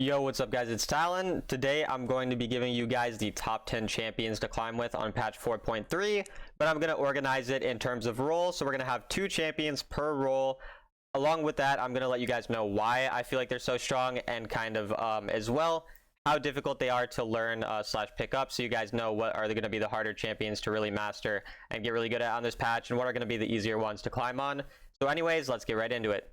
Yo, what's up guys, it's Talon. Today I'm going to be giving you guys the top 10 champions to climb with on patch 4.3, but I'm going to organize it in terms of roles. So we're going to have 2 champions per role. Along with that, I'm going to let you guys know why I feel like they're so strong and kind of as well how difficult they are to learn slash pick up, so you guys know what are going to be the harder champions to really master and get really good at on this patch, and what are going to be the easier ones to climb on. So anyways, let's get right into it.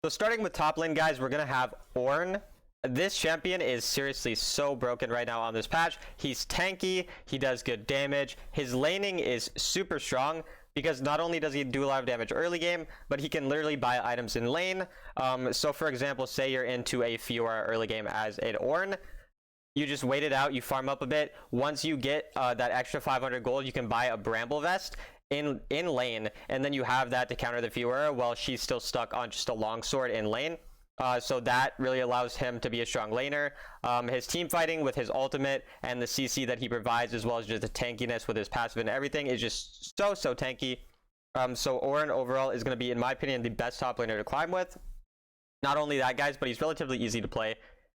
So starting with top lane, guys, we're going to have Ornn. This champion is seriously so broken right now on this patch. He's tanky, he does good damage, his laning is super strong because not only does he do a lot of damage early game, but he can literally buy items in lane. So for example, say you're into a Fiora early game as an Ornn, you just wait it out, you farm up a bit. Once you get that extra 500 gold, you can buy a Bramble Vest in lane, and then you have that to counter the Fiora while she's still stuck on just a longsword in lane. So that really allows him to be a strong laner. His team fighting with his ultimate and the CC that he provides, as well as just the tankiness with his passive and everything, is just so tanky. So Ornn overall is going to be, in my opinion, the best top laner to climb with. Not only that, guys, but he's relatively easy to play.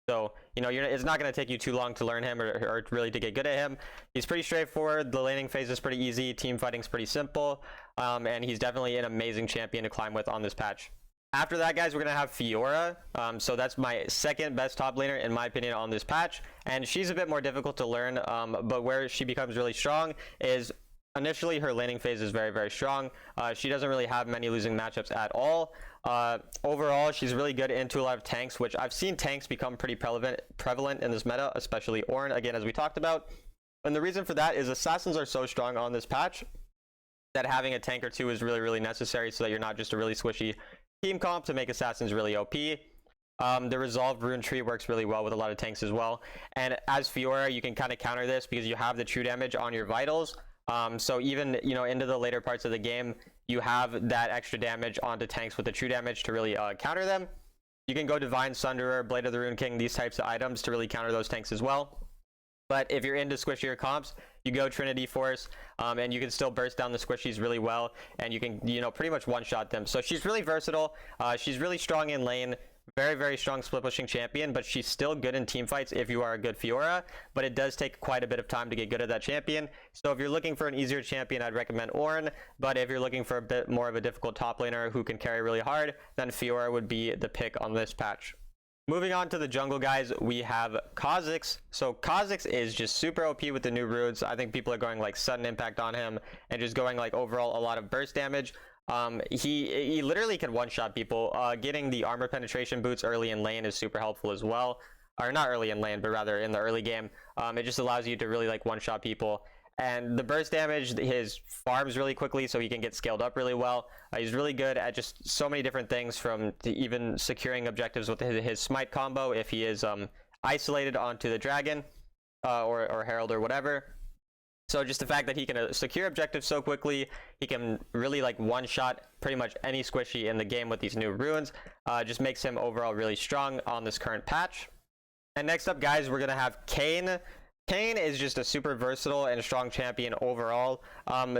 So, you know, it's not going to take you too long to learn him or really to get good at him. He's pretty straightforward. The laning phase is pretty easy. Team fighting's pretty simple. And he's definitely an amazing champion to climb with on this patch. After that, guys, we're going to have Fiora. So that's my second best top laner, in my opinion, on this patch. And she's a bit more difficult to learn, but where she becomes really strong is initially her laning phase is very strong. She doesn't really have many losing matchups at all. Overall, she's really good into a lot of tanks, which I've seen tanks become pretty prevalent in this meta, especially Ornn, again, as we talked about. And the reason for that is assassins are so strong on this patch that having a tank or two is really necessary, so that you're not just a really squishy team comp to make assassins really OP. The resolved rune tree works really well with a lot of tanks as well. And as Fiora, you can kind of counter this because you have the true damage on your vitals. So even, you know, into the later parts of the game, you have that extra damage onto tanks with the true damage to really counter them. You can go Divine Sunderer, Blade of the Rune King, these types of items to really counter those tanks as well. But if you're into squishier comps, you go Trinity Force, and you can still burst down the squishies really well, and you can, you know, pretty much one-shot them. So she's really versatile. She's really strong in lane. Very strong split pushing champion, but she's still good in team fights if you are a good Fiora, but it does take quite a bit of time to get good at that champion. So if you're looking for an easier champion, I'd recommend Ornn, but if you're looking for a bit more of a difficult top laner who can carry really hard, then Fiora would be the pick on this patch. Moving on to the jungle, guys, we have Kha'Zix. So Kha'Zix is just super OP with the new runes. I think people are going like sudden impact on him and just going like overall a lot of burst damage. He literally can one-shot people. Getting the armor penetration boots early in lane is super helpful as well. Or not early in lane, but rather in the early game. It just allows you to really like one-shot people. And the burst damage, his farms really quickly, so he can get scaled up really well. He's really good at just so many different things, from even securing objectives with his smite combo if he is isolated onto the dragon or herald or whatever. So just the fact that he can secure objectives so quickly, he can really like one-shot pretty much any squishy in the game with these new runes, just makes him overall really strong on this current patch. And next up, guys, we're going to have Kayn. Kayn is just a super versatile and strong champion overall.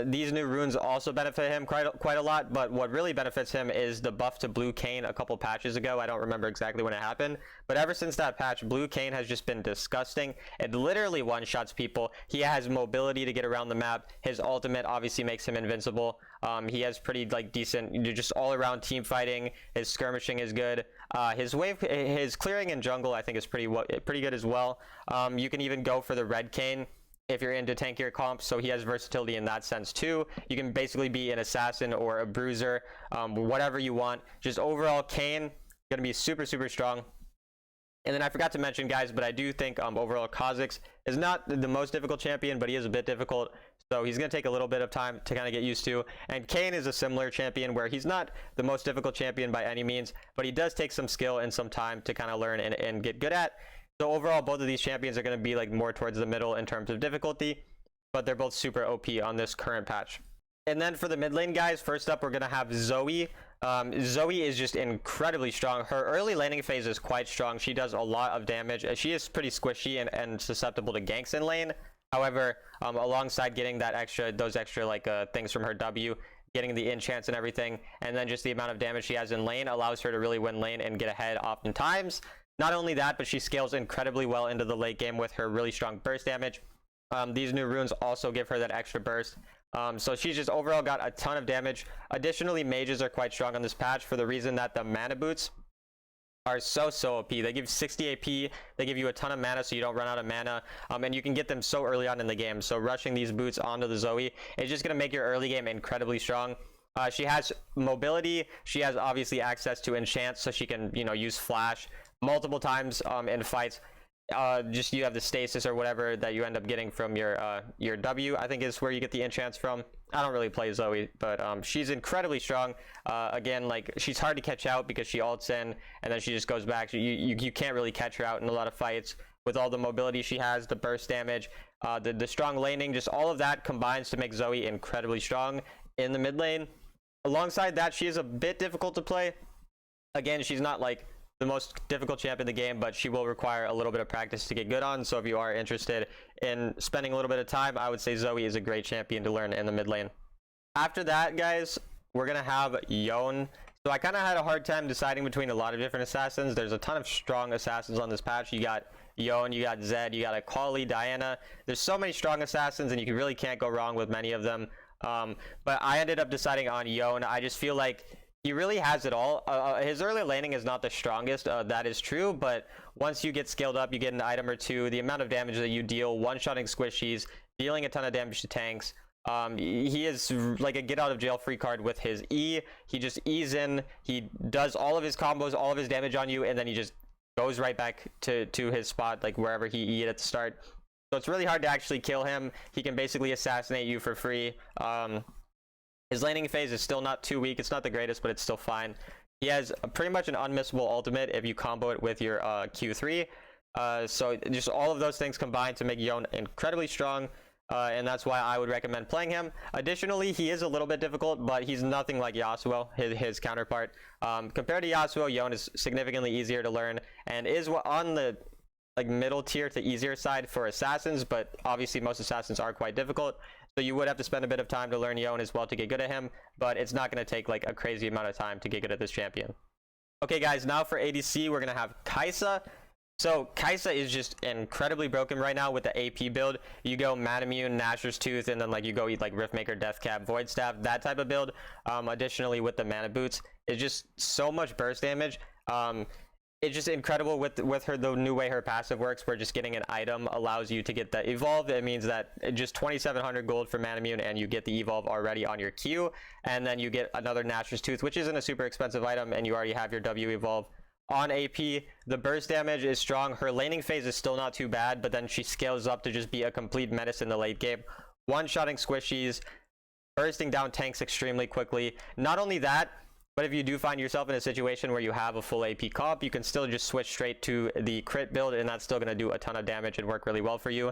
These new runes also benefit him quite a lot, but what really benefits him is the buff to Blue Kayn a couple patches ago. I don't remember exactly when it happened, but ever since that patch, Blue Kayn has just been disgusting. It literally one-shots people. He has mobility to get around the map. His ultimate obviously makes him invincible. He has pretty like decent, just all-around team fighting. His skirmishing is good. His clearing in jungle, I think, is pretty good as well. You can even go for the red Kayn if you're into tankier comps, so he has versatility in that sense too. You can basically be an assassin or a bruiser, whatever you want. Just overall, Kayn gonna be super strong. And then I forgot to mention, guys, but I do think overall Kha'Zix is not the most difficult champion, but he is a bit difficult. So he's going to take a little bit of time to kind of get used to. And Kayn is a similar champion where he's not the most difficult champion by any means, but he does take some skill and some time to kind of learn and get good at. So overall, both of these champions are going to be like more towards the middle in terms of difficulty, but they're both super OP on this current patch. And then for the mid lane, guys, first up, we're going to have Zoe. Zoe is just incredibly strong. Her early laning phase is quite strong. She does a lot of damage. She is pretty squishy and susceptible to ganks in lane. However, alongside getting those extra like things from her W, getting the enchants and everything, and then just the amount of damage she has in lane allows her to really win lane and get ahead oftentimes. Not only that, but she scales incredibly well into the late game with her really strong burst damage. These new runes also give her that extra burst. So she's just overall got a ton of damage. Additionally, mages are quite strong on this patch for the reason that the mana boots are so OP. They give 60 AP, they give you a ton of mana so you don't run out of mana, and you can get them so early on in the game. So rushing these boots onto the Zoe is just going to make your early game incredibly strong. She has mobility, she has obviously access to enchants, so she can, you know, use flash multiple times in fights. Just you have the stasis or whatever that you end up getting from your W, I think is where you get the enchants from. I don't really play Zoe, but she's incredibly strong. Again, like, she's hard to catch out because she ults in and then she just goes back. You can't really catch her out in a lot of fights with all the mobility she has, the burst damage, the strong laning, just all of that combines to make Zoe incredibly strong in the mid lane. Alongside that, she is a bit difficult to play. Again, she's not like the most difficult champ in the game, but she will require a little bit of practice to get good on. So if you are interested in spending a little bit of time, I would say Zoe is a great champion to learn in the mid lane. After that, guys, we're gonna have Yone. So I kind of had a hard time deciding between a lot of different assassins. There's a ton of strong assassins on this patch. You got Yone, you got Zed, you got Akali, Diana. There's so many strong assassins and you really can't go wrong with many of them. But I ended up deciding on Yone. I just feel like he really has it all. His early laning is not the strongest, that is true, but once you get scaled up, you get an item or two, the amount of damage that you deal, one-shotting squishies, dealing a ton of damage to tanks. He is like a get out of jail free card with his E. He just E's in, he does all of his combos, all of his damage on you, and then he just goes right back to his spot, like wherever he E'd at the start. So it's really hard to actually kill him. He can basically assassinate you for free. His laning phase is still not too weak. It's not the greatest, but it's still fine. He has pretty much an unmissable ultimate if you combo it with your Q3. So just all of those things combined to make Yone incredibly strong. And that's why I would recommend playing him. Additionally, he is a little bit difficult, but he's nothing like Yasuo, his counterpart. Compared to Yasuo, Yone is significantly easier to learn and is on the middle tier to easier side for assassins, but obviously most assassins are quite difficult. So you would have to spend a bit of time to learn Yone as well to get good at him, but it's not going to take like a crazy amount of time to get good at this champion. Okay guys, now for ADC, we're going to have Kai'Sa. So Kai'Sa is just incredibly broken right now with the AP build. You go Manamune, Nashor's Tooth, and then like you go eat like Riftmaker, Deathcap, Void Staff, that type of build. Additionally with the mana boots, it's just so much burst damage. It's just incredible with her, the new way her passive works, where just getting an item allows you to get the evolve. It means that just 2,700 gold for Manamune and you get the evolve already on your Q, and then you get another Nashor's Tooth, which isn't a super expensive item, and you already have your W evolve on AP. The burst damage is strong. Her laning phase is still not too bad, but then she scales up to just be a complete menace in the late game. One-shotting squishies, bursting down tanks extremely quickly. Not only that, but if you do find yourself in a situation where you have a full AP comp, you can still just switch straight to the crit build, and that's still going to do a ton of damage and work really well for you.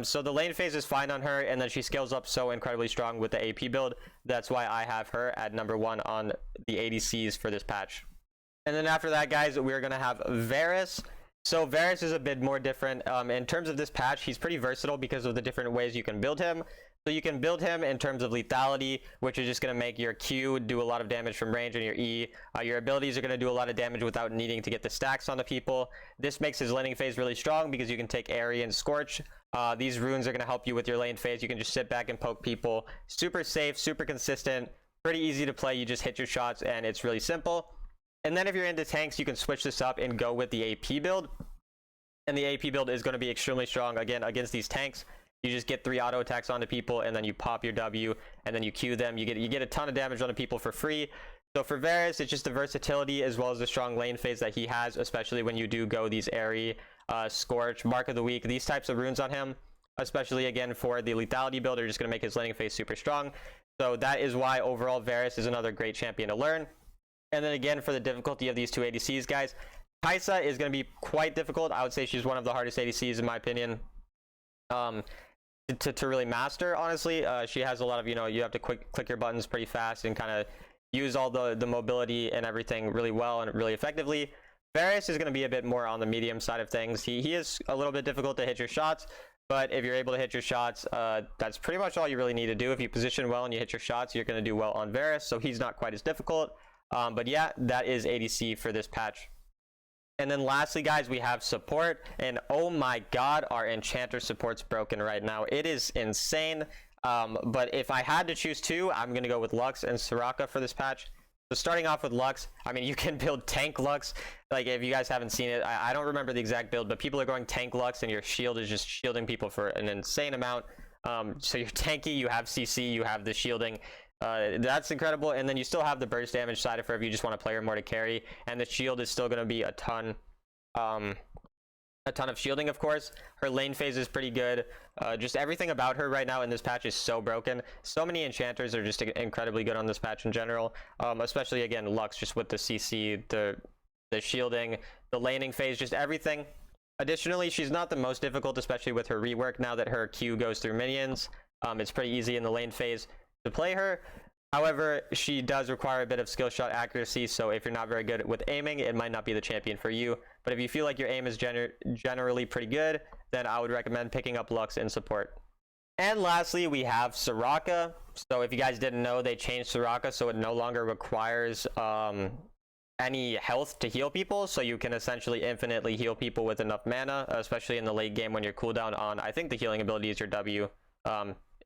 So the lane phase is fine on her, and then she scales up so incredibly strong with the AP build. That's why I have her at #1 on the ADCs for this patch. And then after that, guys, we're going to have Varus. So Varus is a bit more different. In terms of this patch, he's pretty versatile because of the different ways you can build him. So you can build him in terms of lethality, which is just going to make your Q do a lot of damage from range, and your E. Your abilities are going to do a lot of damage without needing to get the stacks onto people. This makes his laning phase really strong because you can take Airy and Scorch. These runes are going to help you with your lane phase. You can just sit back and poke people. Super safe, super consistent, pretty easy to play. You just hit your shots and it's really simple. And then if you're into tanks, you can switch this up and go with the AP build. And the AP build is going to be extremely strong, again, against these tanks. You just get 3 auto attacks onto people, and then you pop your W, and then you Q them. You get a ton of damage onto people for free. So for Varus, it's just the versatility as well as the strong lane phase that he has, especially when you do go these Airy, Scorch, Mark of the Week, these types of runes on him. Especially, again, for the lethality build, are just going to make his laning phase super strong. So that is why, overall, Varus is another great champion to learn. And then, again, for the difficulty of these two ADCs, guys, Kai'Sa is going to be quite difficult. I would say she's one of the hardest ADCs, in my opinion. To really master, honestly. She has a lot of, you have to click your buttons pretty fast and kind of use all the mobility and everything really well and really effectively. Varus is going to be a bit more on the medium side of things. He is a little bit difficult to hit your shots, but if you're able to hit your shots, that's pretty much all you really need to do. If you position well and you hit your shots, you're going to do well on Varus, so he's not quite as difficult. But yeah, that is ADC for this patch. And then lastly, guys, we have support. And oh my god, our enchanter support's broken right now. It is insane. But if I had to choose two, I'm going to go with Lux and Soraka for this patch. So starting off with Lux, I mean, you can build tank Lux. Like, if you guys haven't seen it, I don't remember the exact build, but people are going tank Lux, and your shield is just shielding people for an insane amount. So you're tanky, you have CC, you have the shielding. That's incredible. And then you still have the burst damage side of her if you just want to play her more to carry. And the shield is still going to be a ton of shielding, of course. Her lane phase is pretty good. Just everything about her right now in this patch is so broken. So many enchanters are just incredibly good on this patch in general, especially again Lux, just with the CC, the shielding, the laning phase, just everything. Additionally, she's not the most difficult, especially with her rework. Now that her Q goes through minions, it's pretty easy in the lane phase to play her. However, she does require a bit of skill shot accuracy, so if you're not very good with aiming, it might not be the champion for you. But if you feel like your aim is generally pretty good, then I would recommend picking up Lux in support. And lastly, we have Soraka. So if you guys didn't know, they changed Soraka so it no longer requires any health to heal people, so you can essentially infinitely heal people with enough mana, especially in the late game when your cooldown on, I think the healing ability is your W.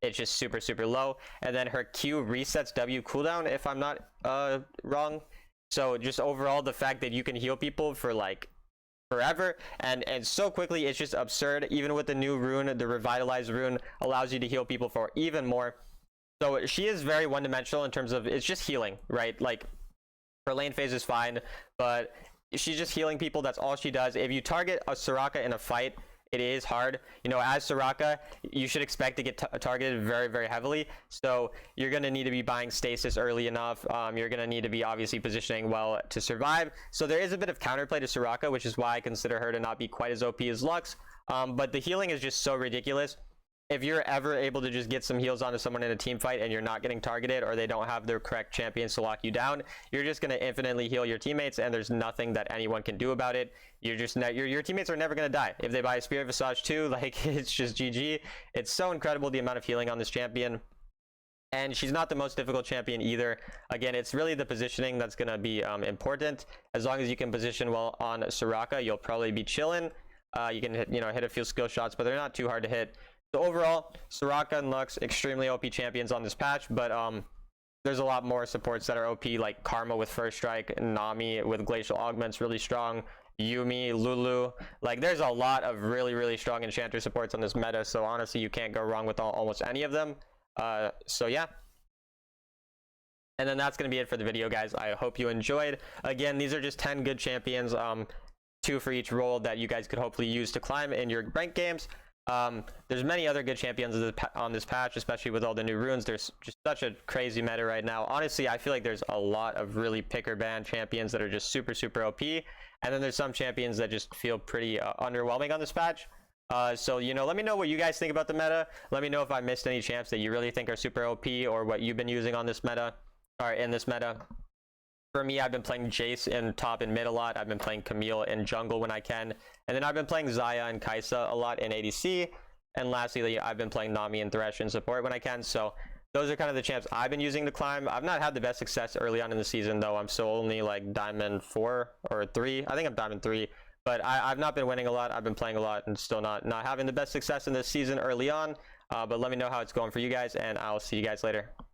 It's just super low, and then her Q resets W cooldown if I'm not wrong. So just overall, the fact that you can heal people for like forever and so quickly, it's just absurd. Even with the new rune, the revitalized rune allows you to heal people for even more. So she is very one-dimensional in terms of it's just healing, right? Like her lane phase is fine, but she's just healing people. That's all she does. If you target a Soraka in a fight, it is hard. You know, as Soraka, you should expect to get targeted very heavily. So you're going to need to be buying stasis early enough. You're going to need to be obviously positioning well to survive. So there is a bit of counterplay to Soraka, which is why I consider her to not be quite as OP as Lux. But the healing is just so ridiculous. If you're ever able to just get some heals onto someone in a team fight and you're not getting targeted, or they don't have their correct champions to lock you down, you're just going to infinitely heal your teammates, and there's nothing that anyone can do about it. You're just your teammates are never going to die. If they buy a Spirit Visage too, like, it's just GG. It's so incredible the amount of healing on this champion. And she's not the most difficult champion either. Again, it's really the positioning that's going to be important. As long as you can position well on Soraka, you'll probably be chilling. You can hit a few skill shots, but they're not too hard to hit. So overall, Soraka and Lux, extremely OP champions on this patch, but there's a lot more supports that are OP, like Karma with First Strike, Nami with Glacial Augments, really strong, Yuumi, Lulu. Like, there's a lot of really strong enchanter supports on this meta, so honestly, you can't go wrong with almost any of them. So yeah. And then that's going to be it for the video, guys. I hope you enjoyed. Again, these are just 10 good champions, 2 for each role that you guys could hopefully use to climb in your ranked games. There's many other good champions on this patch, especially with all the new runes. There's just such a crazy meta right now. Honestly, I feel like there's a lot of really picker ban champions that are just super OP, and then there's some champions that just feel pretty underwhelming on this patch. So let me know what you guys think about the meta. Let me know if I missed any champs that you really think are super OP, or what you've been using on this meta, or in this meta. For me, I've been playing Jace in top and mid a lot. I've been playing Camille in jungle when I can. And then I've been playing Xayah and Kai'Sa a lot in ADC. And lastly, I've been playing Nami and Thresh in support when I can. So those are kind of the champs I've been using to climb. I've not had the best success early on in the season, though. I'm still only like Diamond 4 or 3. I think I'm Diamond 3. But I've not been winning a lot. I've been playing a lot and still not having the best success in this season early on. But let me know how it's going for you guys, and I'll see you guys later.